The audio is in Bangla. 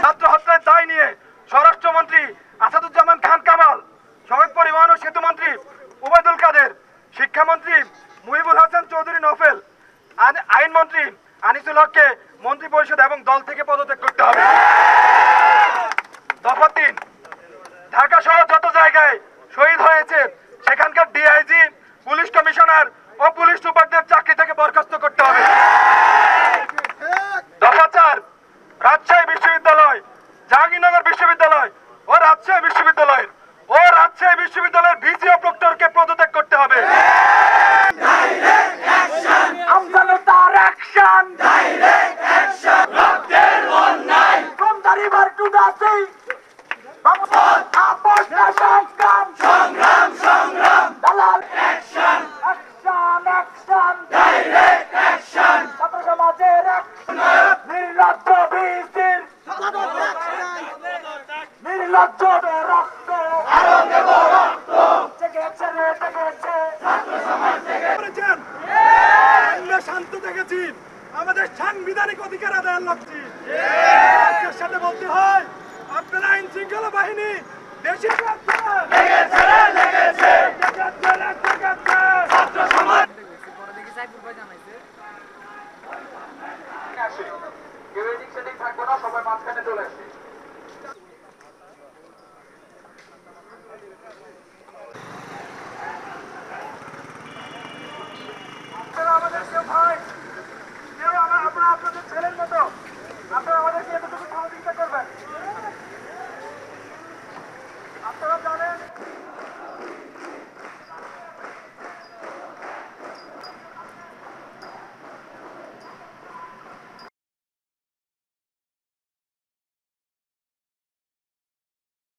ছাত্র হত্যার দায় নিয়ে স্বরাষ্ট্রমন্ত্রী আসাদুজ্জামান খান কামাল, সড়ক পরিবহন ও সেতু মন্ত্রী ওবায়দুল কাদের, শিক্ষামন্ত্রী মুহিবুল হাসান চৌধুরী নফেল, আইনমন্ত্রী আনিসুল হককে মন্ত্রী পরিষদ এবং দল থেকে পদত্যাগ করতে হবে। দফা ৩, ঢাকা সহ যত জায়গায় শহীদ হয়েছে সেখানকার ডিআইজি, পুলিশ কমিশনার ও পুলিশ সুপারদের চাকরি থেকে বরখাস্ত করতে হবে। দফা ৪, রাজশাহী বিশ্ববিদ্যালয়, জাহাঙ্গীরনগর বিশ্ববিদ্যালয় ও রাজশাহী বিশ্ববিদ্যালয়ের ভিসি ও প্রক্টরকে পদত্যাগ করতে হবে। শান্ত দেখেছি আমাদের সাংবিধানিক অধিকার আদায়ের লক্ষ্যে সাথে বলতে হয়, আপনারা আইন শৃঙ্খলা বাহিনী দেশে থাকবো না, সবাই মাঝখানে চলে আসে। আমাদের